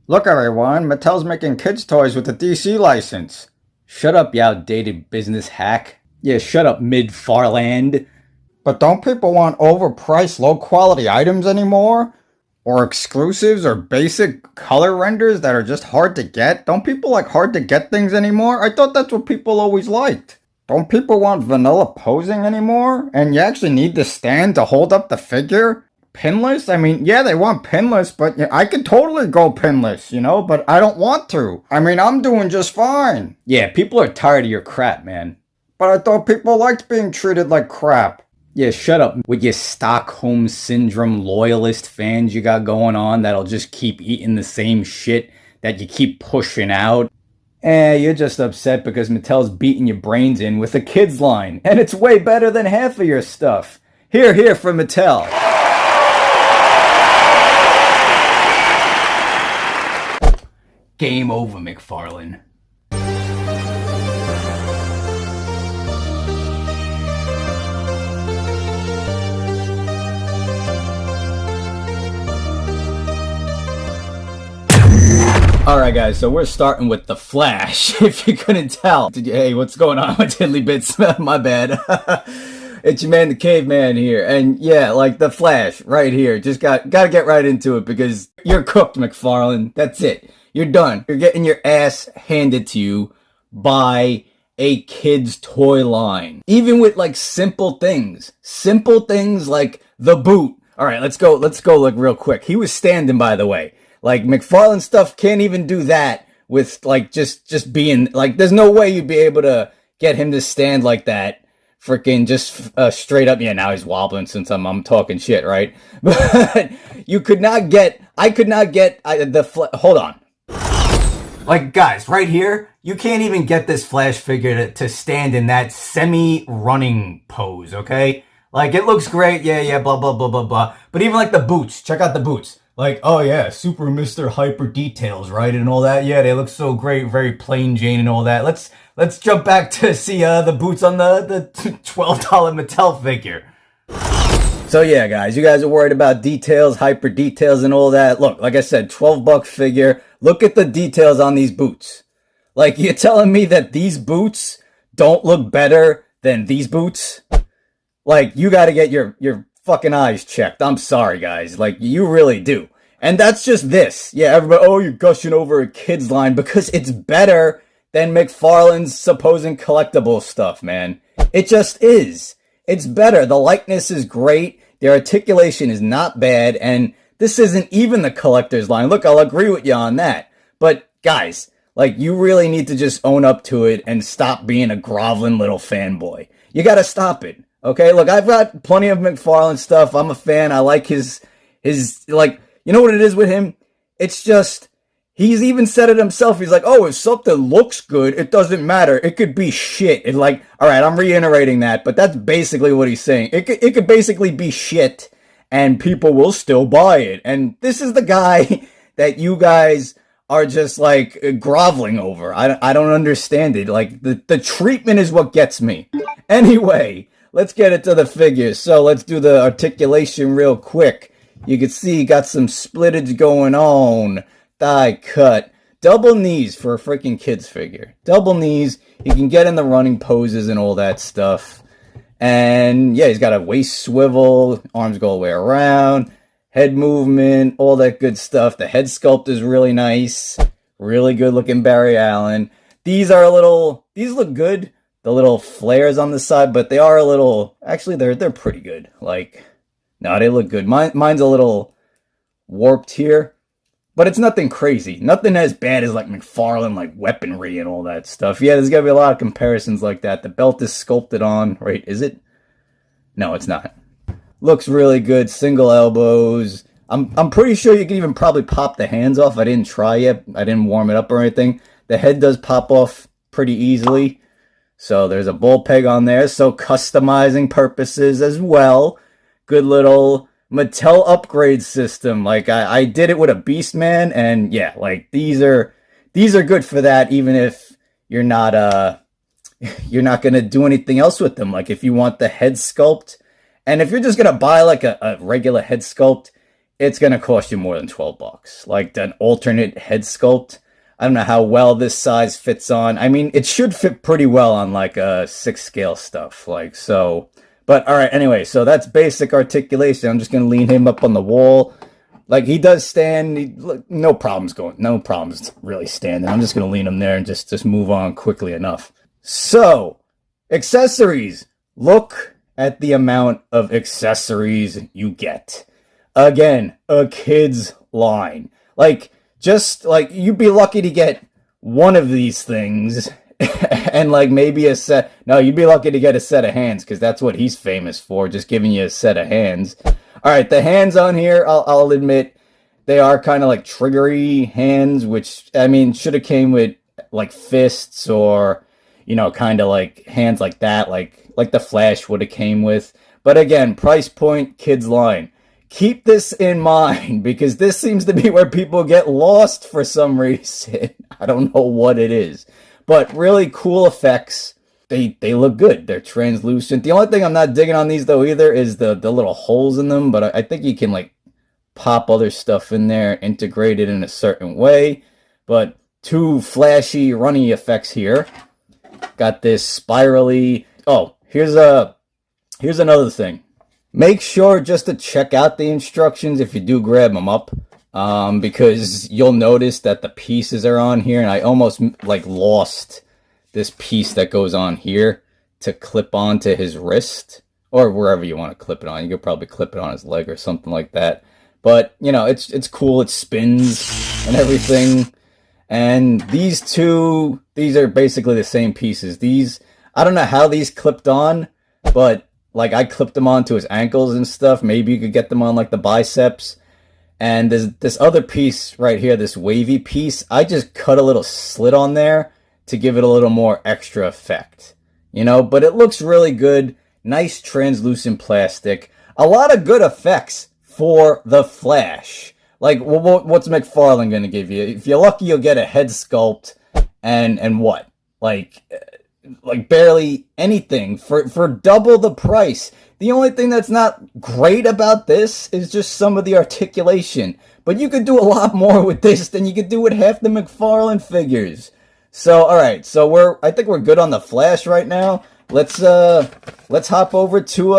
Look everyone, Mattel's making kids' toys with a DC license. Shut up, you outdated business hack. Yeah, shut up, Mcfarlane. But don't people want overpriced, low-quality items anymore? Or exclusives or basic color renders that are just hard to get? Don't people like hard to get things anymore? I thought that's what people always liked. Don't people want vanilla posing anymore? And you actually need the stand to hold up the figure? Pinless? I mean, yeah, they want pinless, but I could totally go pinless, but I don't want to. I mean, I'm doing just fine. Yeah, people are tired of your crap, man. But I thought people liked being treated like crap. Yeah, shut up with your Stockholm Syndrome loyalist fans you got going on that'll just keep eating the same shit that you keep pushing out. You're just upset because Mattel's beating your brains in with a kids line, and it's way better than half of your stuff. Here for Mattel. Game over, Mcfarlane. Alright guys, so we're starting with The Flash, if you couldn't tell. Hey, what's going on with Diddly Bits? My bad. It's your man, the Caveman here. And yeah, like The Flash, right here. Just gotta get right into it because you're cooked, Mcfarlane. That's it. You're done. You're getting your ass handed to you by a kid's toy line. Even with like simple things. Simple things like the boot. Alright, let's go like real quick. He was standing, by the way. Like, Mcfarlane stuff can't even do that with, like, just being, like, there's no way you'd be able to get him to stand like that. Freaking just straight up. Yeah, now he's wobbling since I'm talking shit, right? But I could not get hold on. Like, guys, right here, you can't even get this Flash figure to stand in that semi-running pose, okay? Like, it looks great, yeah, blah, blah, blah, blah, blah. But even, like, the boots, check out the boots. Like, oh yeah, Super Mr. Hyper details, right? And all that. Yeah, they look so great, very plain Jane and all that. Let's jump back to see the boots on the $12 Mattel figure. So yeah, guys, you guys are worried about details, hyper details and all that. Look, like I said, $12 figure. Look at the details on these boots. Like, you're telling me that these boots don't look better than these boots? Like, you gotta get your fucking eyes checked. I'm sorry, guys. Like, you really do. And that's just this. Yeah, everybody, oh, you're gushing over a kid's line because it's better than Mcfarlane's supposed collectible stuff, man. It just is. It's better. The likeness is great. The articulation is not bad. And this isn't even the collector's line. Look, I'll agree with you on that. But, guys, like, you really need to just own up to it and stop being a groveling little fanboy. You gotta stop it. Okay, look, I've got plenty of Mcfarlane stuff. I'm a fan. I like his, like, you know what it is with him? It's just, he's even said it himself. He's like, oh, if something looks good, it doesn't matter. It could be shit. And like, all right, I'm reiterating that, but that's basically what he's saying. It could basically be shit, and people will still buy it. And this is the guy that you guys are just, like, groveling over. I don't understand it. Like, the treatment is what gets me. Anyway, let's get into the figures. So let's do the articulation real quick. You can see got some splittage going on. Thigh cut. Double knees for a freaking kid's figure. Double knees. You can get in the running poses and all that stuff. And yeah, he's got a waist swivel. Arms go all the way around. Head movement. All that good stuff. The head sculpt is really nice. Really good looking Barry Allen. These look good. The little flares on the side, but they are a little, actually they're pretty good. Like, no, they look good. Mine's a little warped here, but it's nothing crazy. Nothing as bad as like Mcfarlane, like weaponry and all that stuff. Yeah, there's gotta be a lot of comparisons like that. The belt is sculpted on, right? Is it? No, it's not. Looks really good. Single elbows. I'm pretty sure you can even probably pop the hands off. I didn't try yet. I didn't warm it up or anything. The head does pop off pretty easily. So there's a ball peg on there. So customizing purposes as well. Good little Mattel upgrade system. Like I did it with a Beastman, and yeah, like these are good for that. Even if you're not gonna do anything else with them. Like if you want the head sculpt, and if you're just gonna buy like a regular head sculpt, it's going to cost you more than $12. Like an alternate head sculpt. I don't know how well this size fits on. I mean, it should fit pretty well on like a 6 scale stuff. Like, so, but all right, anyway, so that's basic articulation. I'm just going to lean him up on the wall. Like he does stand, no problems really standing. I'm just going to lean him there and just move on quickly enough. So, accessories. Look at the amount of accessories you get. Again, a kid's line. Like, just like you'd be lucky to get one of these things and like maybe a set. No, you'd be lucky to get a set of hands because that's what he's famous for, just giving you a set of hands. All right, the hands on here, I'll admit, they are kind of like triggery hands, which, I mean, should have came with like fists or, you know, kind of like hands like that, like the Flash would have came with. But again, price point, kids line. Keep this in mind because this seems to be where people get lost for some reason. I don't know what it is, but really cool effects. They look good. They're translucent. The only thing I'm not digging on these though either is the little holes in them, but I think you can like pop other stuff in there, integrate it in a certain way. But two flashy, runny effects here. Got this spirally. Oh, here's another thing. Make sure just to check out the instructions if you do grab them up, because you'll notice that the pieces are on here, and I almost like lost this piece that goes on here to clip onto his wrist or wherever you want to clip it on. You could probably clip it on his leg or something like that. But you know, it's cool. It spins and everything. And these are basically the same pieces. These, I don't know how these clipped on, but like I clipped them onto his ankles and stuff. Maybe you could get them on like the biceps. And there's this other piece right here, this wavy piece. I just cut a little slit on there to give it a little more extra effect. You know, but it looks really good. Nice translucent plastic. A lot of good effects for the Flash. Like, what's Mcfarlane going to give you? If you're lucky, you'll get a head sculpt and what? Like barely anything for double the price. The only thing that's not great about this is just some of the articulation. But you could do a lot more with this than you could do with half the Mcfarlane figures. So, all right. So I think we're good on the Flash right now. Let's hop over to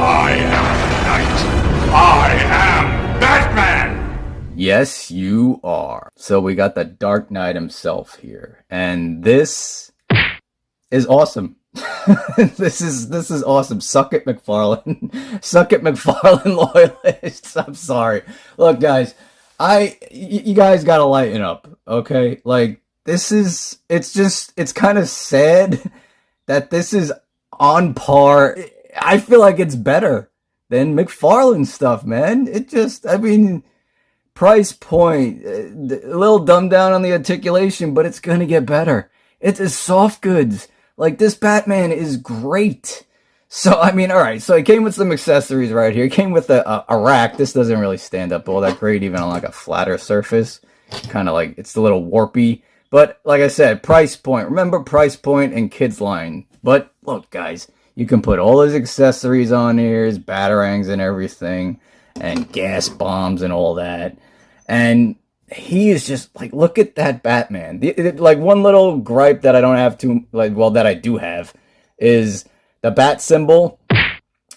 I am Knight. I am Batman. Yes, you are. So we got the Dark Knight himself here, and this is awesome. This is awesome. Suck it, McFarlane. Suck it, McFarlane loyalists. I'm sorry. Look, guys, you guys gotta lighten up, okay? Like it's kind of sad that this is on par. I feel like it's better than McFarlane stuff, man. I mean, price point, a little dumbed down on the articulation, but it's gonna get better. It's soft goods. Like, this Batman is great. So, I mean, all right. So, it came with some accessories right here. It came with a rack. This doesn't really stand up all that great, even on like a flatter surface. Kind of like, it's a little warpy. But, like I said, price point. Remember price point and kids line. But, look, guys. You can put all his accessories on here, his batarangs and everything, and gas bombs and all that. And he is just, like, look at that Batman. Like, one little gripe that I don't have to, like, well, that I do have, is the bat symbol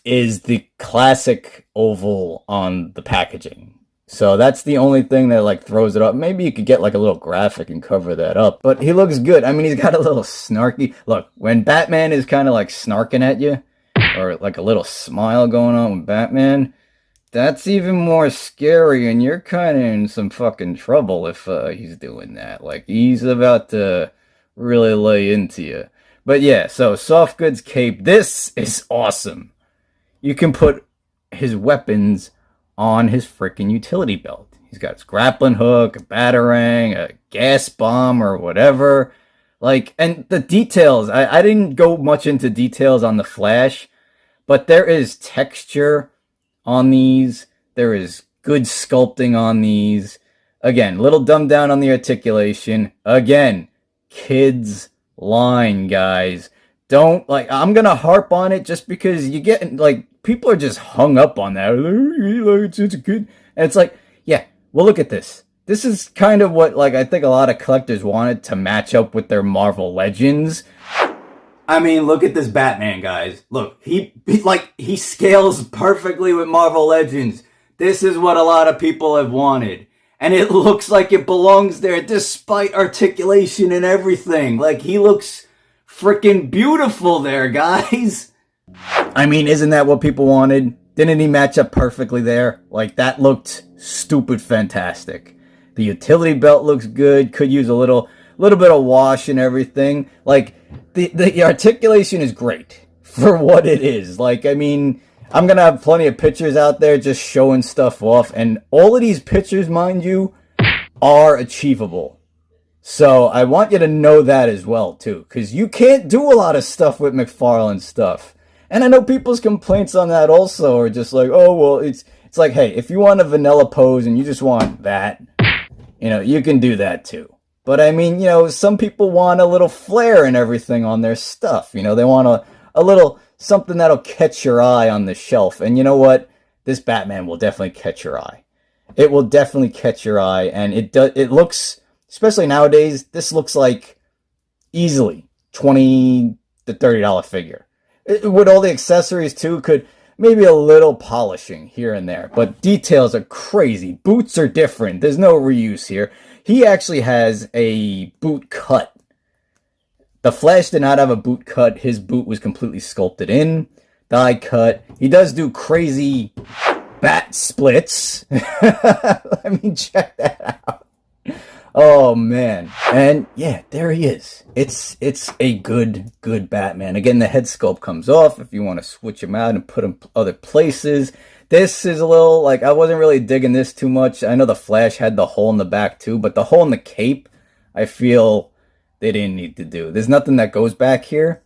is the classic oval on the packaging. So that's the only thing that, like, throws it up. Maybe you could get, like, a little graphic and cover that up. But he looks good. I mean, he's got a little snarky... Look, when Batman is kind of, like, snarking at you, or, like, a little smile going on with Batman, that's even more scary, and you're kind of in some fucking trouble if he's doing that. Like, he's about to really lay into you. But, yeah, so, soft goods cape. This is awesome. You can put his weapons on his freaking utility belt. He's got his grappling hook, a batarang, a gas bomb, or whatever. Like, and the details, I didn't go much into details on the Flash, but there is texture on these. There is good sculpting on these. Again, little dumbed down on the articulation. Again, kids line, guys. Don't, like, I'm gonna harp on it just because you get, like, people are just hung up on that. It's good. And it's like, yeah, well, look at this. This is kind of what, like, I think a lot of collectors wanted to match up with their Marvel Legends. I mean, look at this Batman, guys. Look, he scales perfectly with Marvel Legends. This is what a lot of people have wanted. And it looks like it belongs there despite articulation and everything. Like, he looks freaking beautiful there, guys. I mean, isn't that what people wanted? Didn't he match up perfectly there? Like, that looked stupid fantastic. The utility belt looks good. Could use a little bit of wash and everything. Like, the articulation is great for what it is. Like, I mean, I'm going to have plenty of pictures out there just showing stuff off. And all of these pictures, mind you, are achievable. So I want you to know that as well, too. Because you can't do a lot of stuff with Mcfarlane stuff. And I know people's complaints on that also are just like, oh, well, it's like, hey, if you want a vanilla pose and you just want that, you know, you can do that too. But I mean, you know, some people want a little flair and everything on their stuff. You know, they want a little something that'll catch your eye on the shelf. And you know what? This Batman will definitely catch your eye. It will definitely catch your eye. And it looks, especially nowadays, this looks like easily $20 to $30 figure. With all the accessories too, could maybe a little polishing here and there, but details are crazy. Boots are different. There's no reuse here. He actually has a boot cut. The Flash did not have a boot cut. His boot was completely sculpted in, die cut. He does do crazy bat splits. I mean, check that out. Oh man. And yeah, there he is. It's a good Batman. Again, the head sculpt comes off if you want to switch him out and put him other places. This is a little, like, I wasn't really digging this too much. I know the Flash had the hole in the back too, but the hole in the cape, I feel they didn't need to do. There's nothing that goes back here.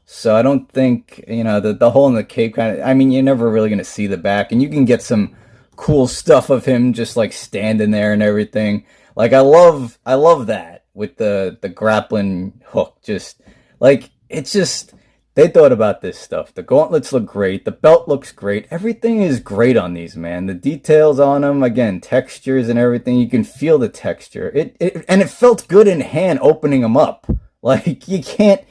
So I don't think, you know, the hole in the cape kind of, I mean, you're never really going to see the back, and you can get some cool stuff of him just like standing there and everything. Like, I love that with the grappling hook. Just, like, it's just, they thought about this stuff. The gauntlets look great. The belt looks great. Everything is great on these, man. The details on them, again, textures and everything. You can feel the texture. And it felt good in hand opening them up. Like, you can't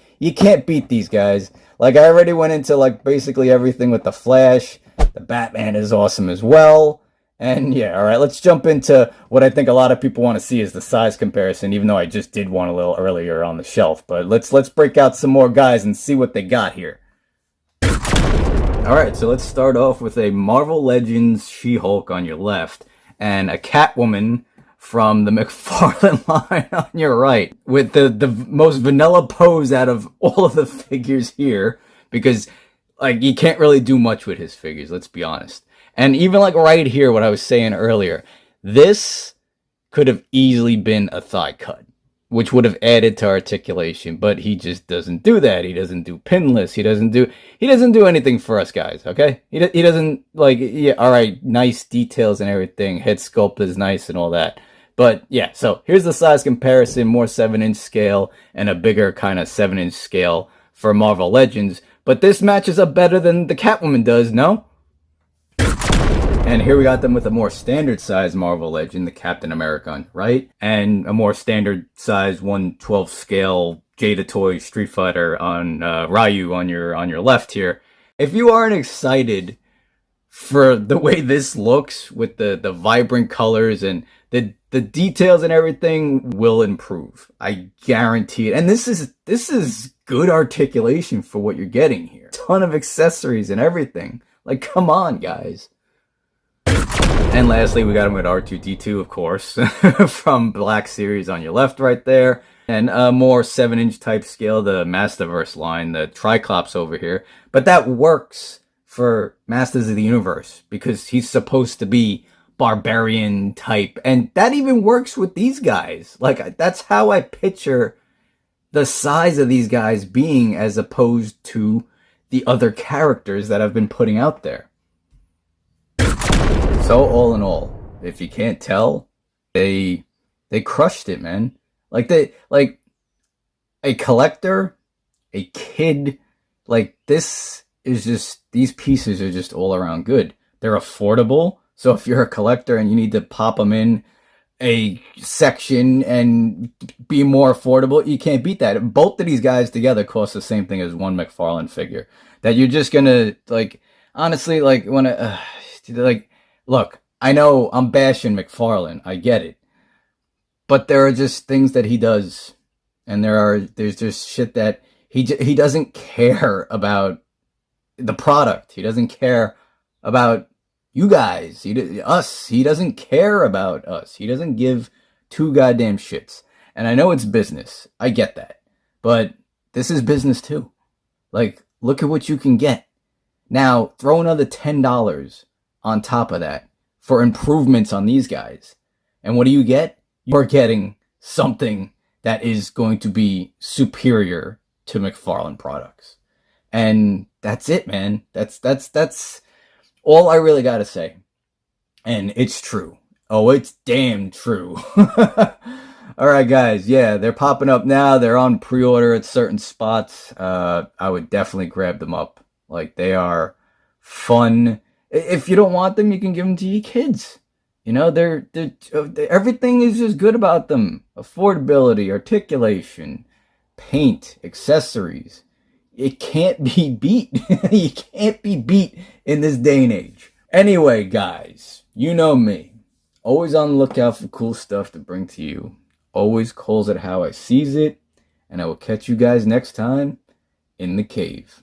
beat these guys. Like, I already went into, like, basically everything with the Flash. The Batman is awesome as well. And yeah, all right, let's jump into what I think a lot of people want to see is the size comparison, even though I just did one a little earlier on the shelf. But let's break out some more guys and see what they got here. All right, so let's start off with a Marvel Legends She-Hulk on your left and a Catwoman from the Mcfarlane line on your right, with the most vanilla pose out of all of the figures here, because, like, you can't really do much with his figures, let's be honest. And even, like, right here, what I was saying earlier, this could have easily been a thigh cut, which would have added to articulation, but he just doesn't do that. He doesn't do pinless. He doesn't do anything for us guys, okay? He doesn't, like, yeah, all right, nice details and everything. Head sculpt is nice and all that. But yeah, so here's the size comparison, more 7-inch scale and a bigger kind of 7-inch scale for Marvel Legends. But this matches up better than the Catwoman does, no? And here we got them with a more standard size Marvel Legend, the Captain America, right? And a more standard size 1/12 scale Jada Toy Street Fighter on Ryu on your left here. If you aren't excited for the way this looks with the vibrant colors and the details and everything will improve. I guarantee it. And this is good articulation for what you're getting here. Ton of accessories and everything. Like, come on, guys. And lastly, we got him with R2-D2, of course, from Black Series on your left right there. And a more 7-inch type scale, the Masterverse line, the Triclops over here. But that works for Masters of the Universe because he's supposed to be barbarian type. And that even works with these guys. Like, that's how I picture the size of these guys being as opposed to the other characters that I've been putting out there. So all in all, if you can't tell, they crushed it, man. Like a collector, a kid, like this is just, these pieces are just all around good. They're affordable. So if you're a collector and you need to pop them in a section and be more affordable, you can't beat that. Both of these guys together cost the same thing as one McFarlane figure. That you're just gonna, like, honestly, like, when like, look, I know I'm bashing McFarlane, I get it, but there are just things that he does, and there's just shit that he doesn't care about the product. He doesn't care about you guys, us. He doesn't care about us. He doesn't give two goddamn shits. And I know it's business. I get that. But this is business too. Like, look at what you can get. Now, throw another $10 on top of that for improvements on these guys. And what do you get? You're getting something that is going to be superior to McFarlane products. And that's it, man. That's all I really got to say. And it's true. Oh, it's damn true. All right, guys. Yeah, they're popping up now. They're on pre-order at certain spots. I would definitely grab them up. Like, they are fun. If you don't want them, you can give them to your kids. You know, they're everything is just good about them. Affordability, articulation, paint, accessories. It can't be beat. You can't be beat in this day and age. Anyway, guys, you know me. Always on the lookout for cool stuff to bring to you. Always calls it how I sees it. And I will catch you guys next time in the cave.